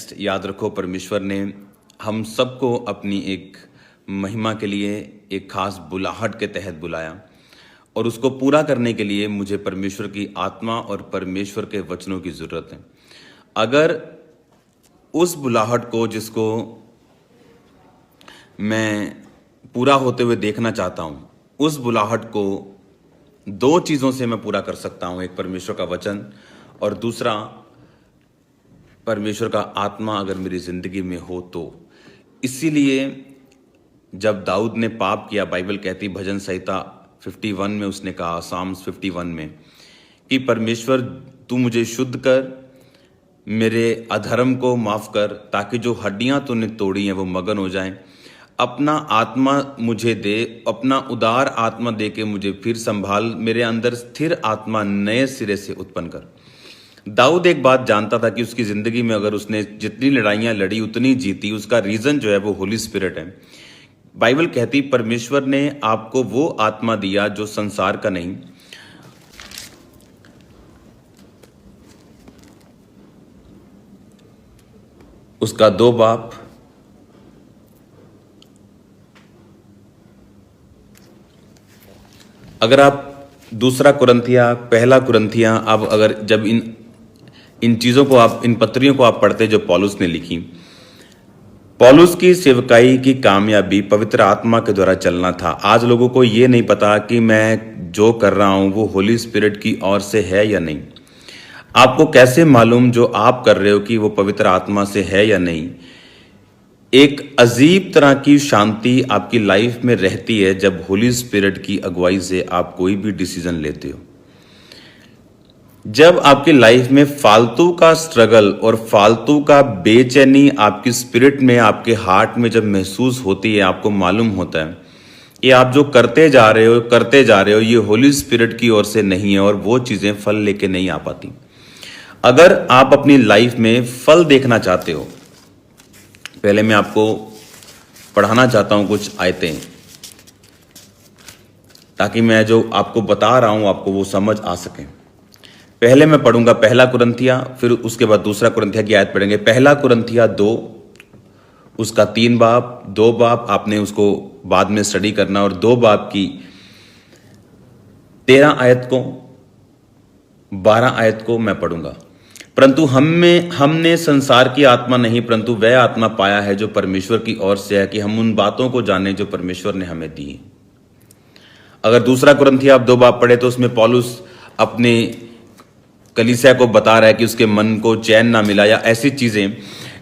Next याद रखो, परमेश्वर ने हम सबको अपनी एक महिमा के लिए एक खास बुलाहट के तहत बुलाया और उसको पूरा करने के लिए मुझे परमेश्वर की आत्मा और परमेश्वर के वचनों की ज़रूरत है। अगर उस बुलाहट को जिसको मैं पूरा होते हुए देखना चाहता हूँ, उस बुलाहट को दो चीज़ों से मैं पूरा कर सकता हूँ। एक परमेश्वर का वचन और दूसरा परमेश्वर का आत्मा अगर मेरी ज़िंदगी में हो तो। इसीलिए जब दाऊद ने पाप किया, बाइबल कहती भजन संहिता 51 में उसने कहा, साम्स 51 में, कि परमेश्वर तू मुझे शुद्ध कर, मेरे अधर्म को माफ़ कर, ताकि जो हड्डियां तूने तोड़ी हैं वो मगन हो जाएं। अपना आत्मा मुझे दे, अपना उदार आत्मा दे के मुझे फिर संभाल, मेरे अंदर स्थिर आत्मा नए सिरे से उत्पन्न कर। दाऊद एक बात जानता था कि उसकी ज़िंदगी में अगर उसने जितनी लड़ाइयाँ लड़ी उतनी जीती, उसका रीज़न जो है वो होली स्पिरिट है। बाइबल कहती परमेश्वर ने आपको वो आत्मा दिया जो संसार का नहीं, उसका दो बाप, अगर आप दूसरा कुरंथिया, पहला कुरंथिया, अब अगर जब इन चीज़ों को आप, इन पत्रियों को आप पढ़ते जो पौलुस ने लिखी, पौलुस की सेवकाई की कामयाबी पवित्र आत्मा के द्वारा चलना था। आज लोगों को ये नहीं पता कि मैं जो कर रहा हूँ वो होली स्पिरिट की ओर से है या नहीं। आपको कैसे मालूम जो आप कर रहे हो कि वो पवित्र आत्मा से है या नहीं? एक अजीब तरह की शांति आपकी लाइफ में रहती है जब होली स्पिरिट की अगुवाई से आप कोई भी डिसीजन लेते हो। जब आपकी लाइफ में फालतू का स्ट्रगल और फालतू का बेचैनी आपकी स्पिरिट में, आपके हार्ट में जब महसूस होती है, आपको मालूम होता है कि आप जो करते जा रहे हो ये होली स्पिरिट की ओर से नहीं है और वो चीज़ें फल लेके नहीं आ पाती। अगर आप अपनी लाइफ में फल देखना चाहते हो, पहले मैं आपको पढ़ाना चाहता हूं कुछ आयतें, ताकि मैं जो आपको बता रहा हूं आपको वो समझ आ सके। पहले मैं पढ़ूंगा पहला कुरंथिया, फिर उसके बाद दूसरा कुरंथिया की आयत पढ़ेंगे। पहला कुरंथिया 2, उसका 3 बाब, 2 बाब आपने उसको बाद में स्टडी करना, और 2 बाब की 13 आयत को, 12 आयत को मैं पढ़ूंगा। परंतु हमने संसार की आत्मा नहीं, परंतु वह आत्मा पाया है जो परमेश्वर की ओर से है, कि हम उन बातों को जाने जो परमेश्वर ने हमें दी। अगर दूसरा कुरंथिया आप 2 बाब पढ़े तो उसमें पौलुस अपने कलीसिया को बता रहा है कि उसके मन को चैन ना मिला या ऐसी चीजें।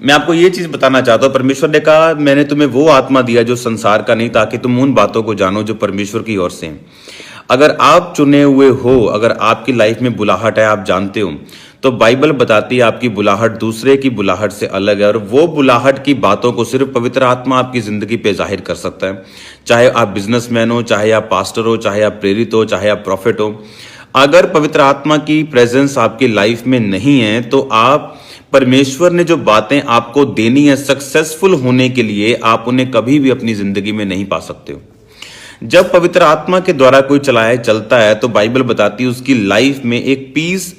मैं आपको ये चीज बताना चाहता हूं, परमेश्वर ने कहा मैंने तुम्हें वो आत्मा दिया जो संसार का नहीं, ताकि तुम उन बातों को जानो जो परमेश्वर की ओर से हैं। अगर आप चुने हुए हो, अगर आपकी लाइफ में बुलाहट है, आप जानते हो, तो बाइबल बताती है आपकी बुलाहट दूसरे की बुलाहट से अलग है, और वो बुलाहट की बातों को सिर्फ पवित्र आत्मा आपकी जिंदगी पे जाहिर कर सकता है। चाहे आप बिजनेसमैन हो, चाहे आप पास्टर हो, चाहे आप प्रेरित हो, चाहे आप प्रॉफिट हो, अगर पवित्र आत्मा की प्रेजेंस आपकी लाइफ में नहीं है तो आप, परमेश्वर ने जो बातें आपको देनी है सक्सेसफुल होने के लिए, आप उन्हें कभी भी अपनी जिंदगी में नहीं पा सकते हो। जब पवित्र आत्मा के द्वारा कोई चलता है तो बाइबल बताती है उसकी लाइफ में एक पीस,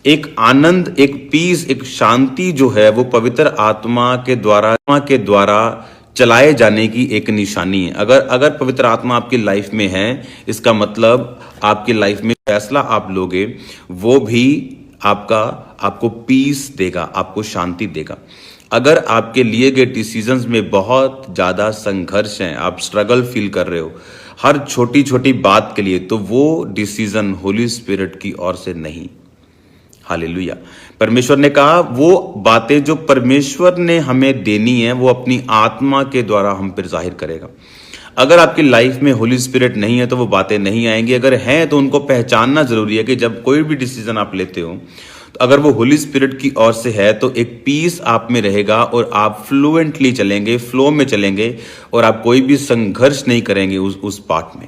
एक आनंद, एक पीस, एक शांति जो है वो पवित्र आत्मा के द्वारा चलाए जाने की एक निशानी है। अगर पवित्र आत्मा आपकी लाइफ में है, इसका मतलब आपकी लाइफ में फैसला आप लोगे वो भी आपको पीस देगा, आपको शांति देगा। अगर आपके लिए गए डिसीजंस में बहुत ज्यादा संघर्ष है, आप स्ट्रगल फील कर रहे हो हर छोटी छोटी बात के लिए, तो वो डिसीजन होली स्पिरिट की ओर से नहीं। हालेलुया। परमेश्वर ने कहा वो बातें जो परमेश्वर ने हमें देनी है वो अपनी आत्मा के द्वारा हम पर जाहिर करेगा। अगर आपकी लाइफ में होली स्पिरिट नहीं है तो वो बातें नहीं आएंगी। अगर हैं तो उनको पहचानना जरूरी है कि जब कोई भी डिसीजन आप लेते हो तो अगर वो होली स्पिरिट की ओर से है तो एक पीस आप में रहेगा और आप फ्लुएंटली चलेंगे, फ्लो में चलेंगे, और आप कोई भी संघर्ष नहीं करेंगे उस पार्ट में।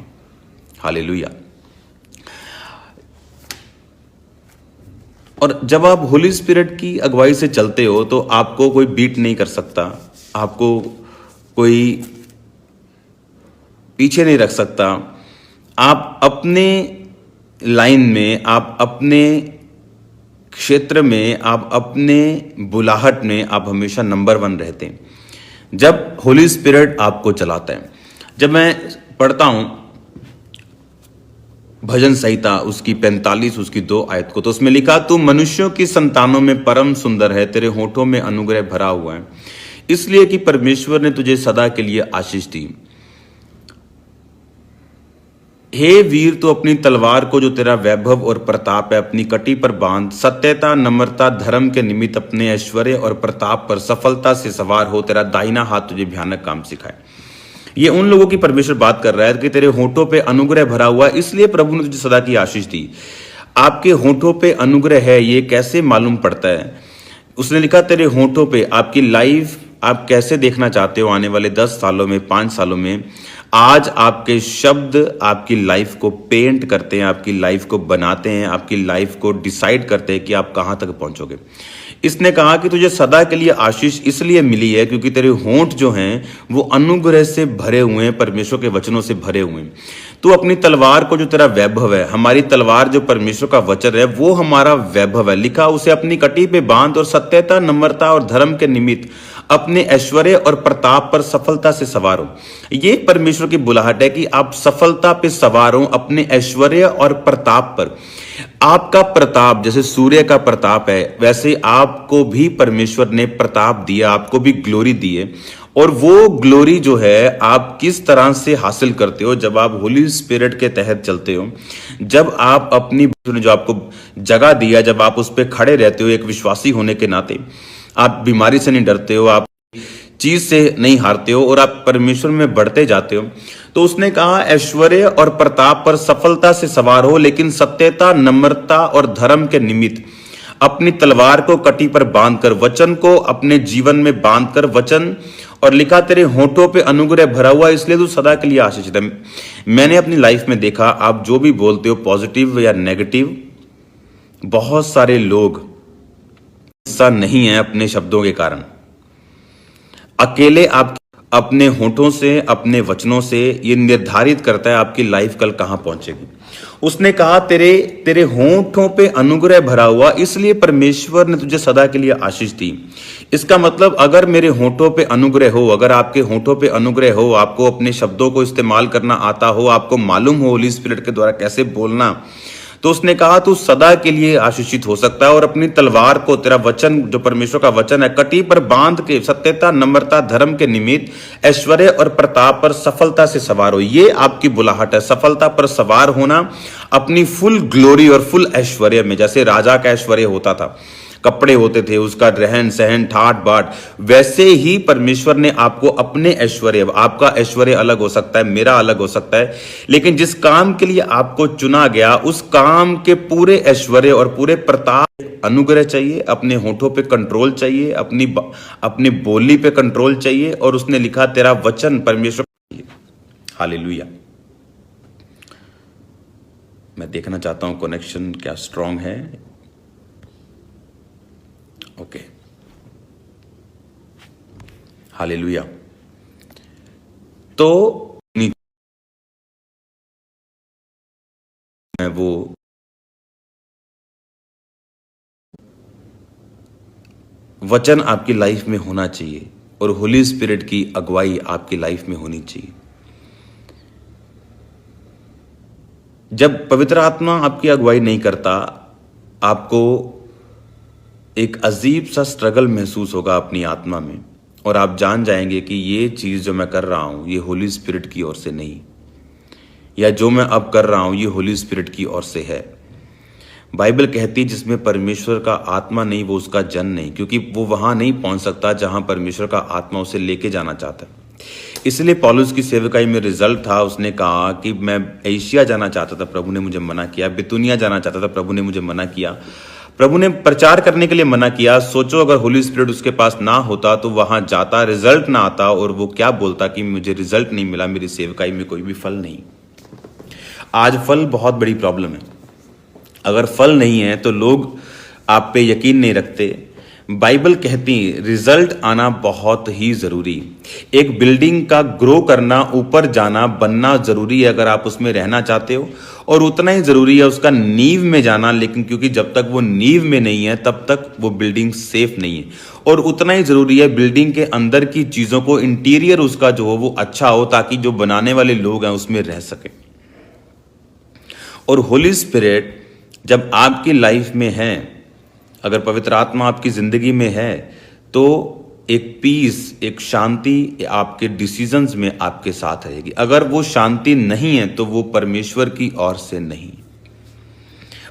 हालेलुया। और जब आप होली स्पिरिट की अगुवाई से चलते हो तो आपको कोई बीट नहीं कर सकता, आपको कोई पीछे नहीं रख सकता। आप अपने लाइन में, आप अपने क्षेत्र में, आप अपने बुलाहट में आप हमेशा नंबर 1 रहते हैं जब होली स्पिरिट आपको चलाता है। जब मैं पढ़ता हूं भजन संहिता उसकी 45 उसकी 2 आयत को, तो उसमें लिखा, तू मनुष्यों की संतानों में परम सुंदर है, तेरे होठों में अनुग्रह भरा हुआ है, इसलिए कि परमेश्वर ने तुझे सदा के लिए आशीष दी। हे वीर, तो अपनी तलवार को जो तेरा वैभव और प्रताप है अपनी कटी पर बांध, सत्यता नम्रता धर्म के निमित्त अपने ऐश्वर्य और प्रताप पर सफलता से सवार हो, तेरा दाहिना हाथ तुझे भयानक काम सिखाए। ये उन लोगों की परमेश्वर बात कर रहा है कि तेरे होठों पे अनुग्रह भरा हुआ, इसलिए प्रभु ने तुझे सदा की आशीष दी। आपके होठों पे अनुग्रह है, ये कैसे मालूम पड़ता है? उसने लिखा, तेरे होठों पे आपकी लाइफ आप कैसे देखना चाहते हो आने वाले 10 सालों में, 5 सालों में। आज आपके शब्द आपकी लाइफ को पेंट करते हैं, आपकी लाइफ को बनाते हैं, आपकी लाइफ को डिसाइड करते हैं कि आप कहां तक पहुंचोगे। इसने कहा कि तुझे सदा के लिए आशीष इसलिए मिली है क्योंकि तेरे होंठ जो हैं वो अनुग्रह से भरे हुए हैं, परमेश्वर के वचनों से भरे हुए हैं। तू अपनी तलवार को, जो तेरा वैभव है, हमारी तलवार जो परमेश्वर का वचन है वो हमारा वैभव है, लिखा उसे अपनी कटी पे बांध और सत्यता नम्रता और धर्म के निमित्त अपने ऐश्वर्य और प्रताप पर सफलता से सवार हो। ये परमेश्वर की बुलाहट है कि आप सफलता पे सवार हो, अपने ऐश्वर्य और प्रताप पर। आपका प्रताप जैसे सूर्य का प्रताप है, वैसे आपको भी परमेश्वर ने प्रताप दिया, आपको भी ग्लोरी दी है। और वो ग्लोरी जो है आप किस तरह से हासिल करते हो? जब आप होली स्पिरिट के तहत चलते हो, जब आप अपनी जो आपको जगह दिया, जब आप उस पर खड़े रहते हो एक विश्वासी होने के नाते, आप बीमारी से नहीं डरते हो, आप चीज से नहीं हारते हो और आप परमेश्वर में बढ़ते जाते हो। तो उसने कहा, ऐश्वर्य और प्रताप पर सफलता से सवार हो, लेकिन सत्यता नम्रता और धर्म के निमित्त अपनी तलवार को कटी पर बांधकर, वचन को अपने जीवन में बांधकर, वचन और लिखा तेरे होठों पे अनुग्रह भरा हुआ, इसलिए तू सदा के लिए आशीषित है। मैंने अपनी लाइफ में देखा, आप जो भी बोलते हो पॉजिटिव या नेगेटिव, बहुत सारे लोग ऐसा नहीं है अपने शब्दों के कारण। अकेले आप अपने होठों से, अपने वचनों से ये निर्धारित करता है आपकी लाइफ कल कहां पहुंचेगी। उसने कहा, तेरे होठों पे अनुग्रह भरा हुआ, इसलिए परमेश्वर ने तुझे सदा के लिए आशीष दी। इसका मतलब अगर मेरे होठों पे अनुग्रह हो, अगर आपके होठों पे अनुग्रह हो, आपको अपने शब्दों को इस्तेमाल करना आता हो, आपको मालूम हो होली स्पिरिट के द्वारा कैसे बोलना, तो उसने कहा तू सदा के लिए आशीषित हो सकता है। और अपनी तलवार को, तेरा वचन जो परमेश्वर का वचन है, कटी पर बांध के सत्यता नम्रता धर्म के निमित्त ऐश्वर्य और प्रताप पर सफलता से सवार हो। ये आपकी बुलाहट है, सफलता पर सवार होना, अपनी फुल ग्लोरी और फुल ऐश्वर्य में। जैसे राजा का ऐश्वर्य होता था, कपड़े होते थे, उसका रहन सहन ठाट बाट, वैसे ही परमेश्वर ने आपको अपने ऐश्वर्य, आपका ऐश्वर्य अलग हो सकता है, मेरा अलग हो सकता है, लेकिन जिस काम के लिए आपको चुना गया उस काम के पूरे ऐश्वर्य और पूरे प्रताप, अनुग्रह चाहिए, अपने होठों पे कंट्रोल चाहिए, अपनी बोली पे कंट्रोल चाहिए। और उसने लिखा तेरा वचन परमेश्वर। हालेलुया। मैं देखना चाहता हूं कनेक्शन क्या स्ट्रांग है। Okay, hallelujah. तो वो वचन आपकी लाइफ में होना चाहिए और होली स्पिरिट की अगुवाई आपकी लाइफ में होनी चाहिए। जब पवित्र आत्मा आपकी अगुवाई नहीं करता, आपको एक अजीब सा स्ट्रगल महसूस होगा अपनी आत्मा में, और आप जान जाएंगे कि ये चीज़ जो मैं कर रहा हूँ ये होली स्पिरिट की ओर से नहीं, या जो मैं अब कर रहा हूँ ये होली स्पिरिट की ओर से है। बाइबल कहती है जिसमें परमेश्वर का आत्मा नहीं वो उसका जन नहीं, क्योंकि वो वहाँ नहीं पहुँच सकता जहाँ परमेश्वर का आत्मा उसे लेके जाना चाहता है। इसलिए पौलुस की सेवकाई में रिजल्ट था, उसने कहा कि मैं एशिया जाना चाहता था, प्रभु ने मुझे मना किया। बितुनिया जाना चाहता था, प्रभु ने मुझे मना किया। प्रभु ने प्रचार करने के लिए मना किया। सोचो अगर होली स्पिरिट उसके पास ना होता तो वहां जाता, रिजल्ट ना आता, और वो क्या बोलता कि मुझे रिजल्ट नहीं मिला, मेरी सेवकाई में कोई भी फल नहीं। आज फल बहुत बड़ी प्रॉब्लम है। अगर फल नहीं है तो लोग आप पे यकीन नहीं रखते। बाइबल कहती है रिजल्ट आना बहुत ही जरूरी। एक बिल्डिंग का ग्रो करना, ऊपर जाना, बनना जरूरी है अगर आप उसमें रहना चाहते हो, और उतना ही जरूरी है उसका नींव में जाना। लेकिन क्योंकि जब तक वो नींव में नहीं है तब तक वो बिल्डिंग सेफ नहीं है। और उतना ही जरूरी है बिल्डिंग के अंदर की चीजों को, इंटीरियर उसका जो हो वो अच्छा हो, ताकि जो बनाने वाले लोग हैं उसमें रह सके। और होली स्पिरिट जब आपकी लाइफ में है, अगर पवित्र आत्मा आपकी जिंदगी में है, तो एक पीस, एक शांति आपके डिसीजंस में आपके साथ रहेगी। अगर वो शांति नहीं है तो वो परमेश्वर की ओर से नहीं।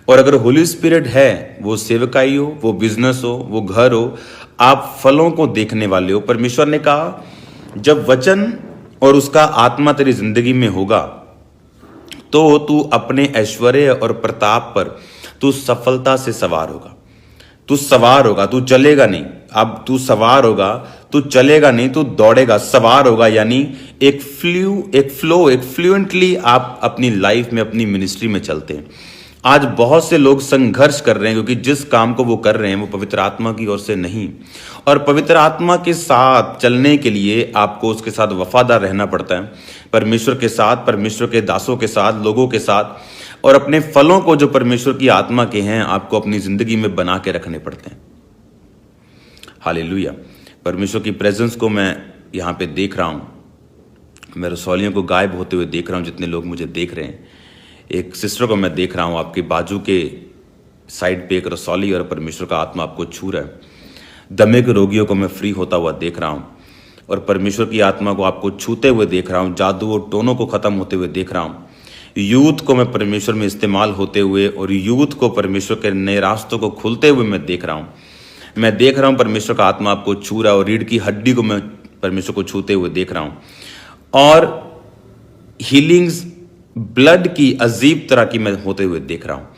और अगर होली स्पिरिट है, वो सेवकाई हो, वो बिजनेस हो, वो घर हो, आप फलों को देखने वाले हो। परमेश्वर ने कहा जब वचन और उसका आत्मा तेरी जिंदगी में होगा तो तू अपने ऐश्वर्य और प्रताप पर तू सफलता से सवार होगा। तू सवार होगा, तू चलेगा नहीं। अब तू सवार होगा, तू चलेगा नहीं, तू दौड़ेगा। सवार होगा यानी एक फ्लुएंटली आप अपनी लाइफ में, अपनी मिनिस्ट्री में चलते हैं। आज बहुत से लोग संघर्ष कर रहे हैं क्योंकि जिस काम को वो कर रहे हैं वो पवित्र आत्मा की ओर से नहीं। और पवित्र आत्मा के साथ चलने के लिए आपको उसके साथ वफादार रहना पड़ता है, परमेश्वर के साथ, परमेश्वर के दासों के साथ, लोगों के साथ। और अपने फलों को जो परमेश्वर की आत्मा के हैं आपको अपनी जिंदगी में बना के रखने पड़ते हैं। हालेलुया। परमेश्वर की प्रेजेंस को मैं यहाँ पे देख रहा हूँ, मैं रसौलियों को गायब होते हुए देख रहा हूँ। जितने लोग मुझे देख रहे हैं, एक सिस्टर को मैं देख रहा हूँ आपके बाजू के साइड पे एक रसौली, और परमेश्वर का आत्मा आपको छू रहा है। दमे के रोगियों को मैं फ्री होता हुआ देख रहा हूँ, और परमेश्वर की आत्मा को आपको छूते हुए देख रहा हूँ। जादू और टोनों को खत्म होते हुए देख रहा हूँ। यूथ को मैं परमेश्वर में इस्तेमाल होते हुए, और यूथ को परमेश्वर के नए रास्तों को खुलते हुए मैं देख रहा हूँ। मैं देख रहा हूँ परमेश्वर का आत्मा आपको छू रहा है, और रीढ़ की हड्डी को मैं परमेश्वर को छूते हुए देख रहा हूँ। और हीलिंग्स ब्लड की अजीब तरह की मैं होते हुए देख रहा हूँ।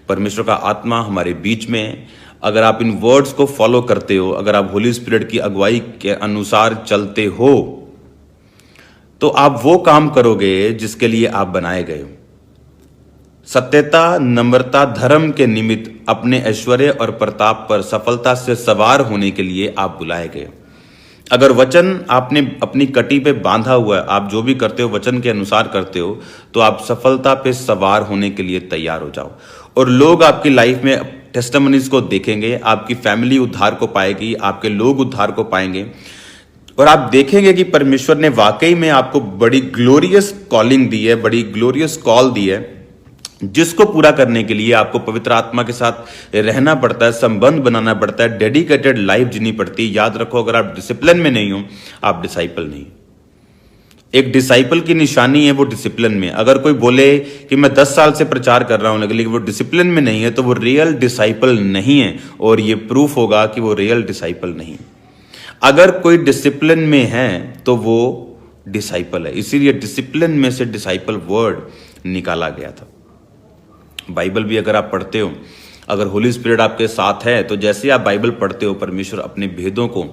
परमेश्वर का आत्मा हमारे बीच में है। अगर आप इन वर्ड्स को फॉलो करते हो, अगर आप होली स्पिरिट की अगुवाई के अनुसार चलते हो, तो आप वो काम करोगे जिसके लिए आप बनाए गए हो। सत्यता, नम्रता, धर्म के निमित्त अपने ऐश्वर्य और प्रताप पर सफलता से सवार होने के लिए आप बुलाए गए हो। अगर वचन आपने अपनी कटी पे बांधा हुआ है, आप जो भी करते हो वचन के अनुसार करते हो, तो आप सफलता पे सवार होने के लिए तैयार हो जाओ। और लोग आपकी लाइफ में टेस्टिमनीज को देखेंगे, आपकी फैमिली उद्धार को पाएगी, आपके लोग उद्धार को पाएंगे, और आप देखेंगे कि परमेश्वर ने वाकई में आपको बड़ी ग्लोरियस कॉलिंग दी है, बड़ी ग्लोरियस कॉल दी है, जिसको पूरा करने के लिए आपको पवित्र आत्मा के साथ रहना पड़ता है, संबंध बनाना पड़ता है, डेडिकेटेड लाइफ जीनी पड़ती है। याद रखो, अगर आप डिसिप्लिन में नहीं हो, आप डिसाइपल नहीं। एक डिसाइपल की निशानी है वो डिसिप्लिन में। अगर कोई बोले कि मैं 10 साल से प्रचार कर रहा हूं लेकिन वो डिसिप्लिन में नहीं है, तो वो रियल डिसाइपल नहीं है, और ये प्रूफ होगा कि वो रियल डिसाइपल नहीं। अगर कोई डिसिप्लिन में है तो वो डिसाइपल है। इसीलिए डिसिप्लिन में से डिसाइपल वर्ड निकाला गया था। बाइबल भी अगर आप पढ़ते हो, अगर होली स्पिरिट आपके साथ है, तो जैसे आप बाइबल पढ़ते हो, परमेश्वर अपने भेदों को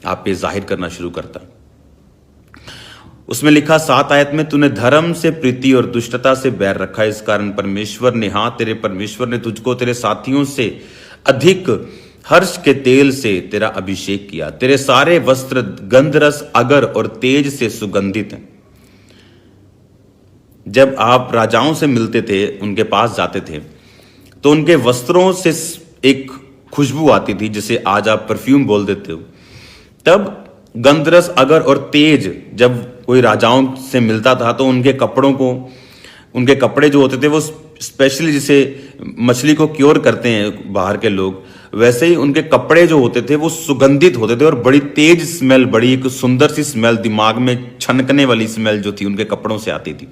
आप पे जाहिर करना शुरू करता है। उसमें लिखा 7 आयत में, तूने धर्म से प्रीति और दुष्टता से बैर रखा, इस कारण परमेश्वर ने, हाँ तेरे परमेश्वर ने तुझको तेरे साथियों से अधिक हर्ष के तेल से तेरा अभिषेक किया। तेरे सारे वस्त्र गंधरस, अगर और तेज से सुगंधित हैं। जब आप राजाओं से मिलते थे, उनके पास जाते थे, तो उनके वस्त्रों से एक खुशबू आती थी, जिसे आज आप परफ्यूम बोल देते हो। तब गंधरस, अगर और तेज, जब कोई राजाओं से मिलता था तो उनके कपड़ों को, उनके कपड़े जो होते थे वो स्पेशली, जिसे मछली को क्योर करते हैं बाहर के लोग, वैसे ही उनके कपड़े जो होते थे वो सुगंधित होते थे, और बड़ी तेज स्मेल, बड़ी एक सुंदर सी स्मेल, दिमाग में छनकने वाली स्मेल जो थी उनके कपड़ों से आती थी।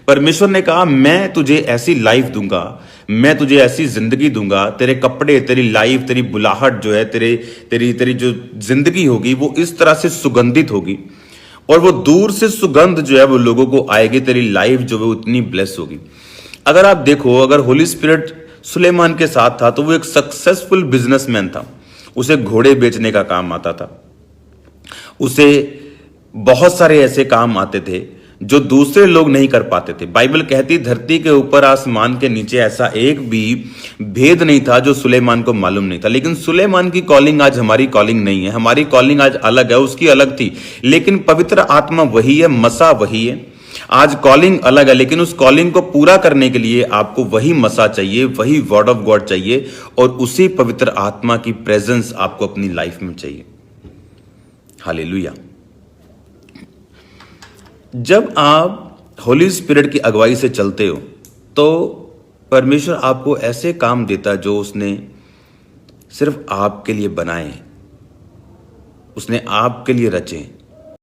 परमेश्वर ने कहा, मैं तुझे ऐसी लाइफ दूंगा, मैं तुझे ऐसी जिंदगी दूंगा, तेरे कपड़े, तेरी लाइफ, तेरी बुलाहट जो है, तेरी जो जिंदगी होगी वो इस तरह से सुगंधित होगी, और वो दूर से सुगंध जो है वो लोगों को आएगी। तेरी लाइफ जो है उतनी ब्लेस होगी। अगर आप देखो, अगर होली स्पिरिट सुलेमान के साथ था तो वो एक सक्सेसफुल बिजनेसमैन था। उसे घोड़े बेचने का काम आता था, उसे बहुत सारे ऐसे काम आते थे जो दूसरे लोग नहीं कर पाते थे। बाइबल कहती धरती के ऊपर आसमान के नीचे ऐसा एक भी भेद नहीं था जो सुलेमान को मालूम नहीं था। लेकिन सुलेमान की कॉलिंग आज हमारी कॉलिंग नहीं है, हमारी कॉलिंग आज अलग है, उसकी अलग थी। लेकिन पवित्र आत्मा वही है, मसा वही है। आज कॉलिंग अलग है, लेकिन उस कॉलिंग को पूरा करने के लिए आपको वही मसा चाहिए, वही वर्ड ऑफ गॉड चाहिए, और उसी पवित्र आत्मा की प्रेजेंस आपको अपनी लाइफ में चाहिए। हालेलुया। जब आप होली स्पिरिट की अगुवाई से चलते हो तो परमेश्वर आपको ऐसे काम देता है जो उसने सिर्फ आपके लिए बनाए, उसने आपके लिए रचे।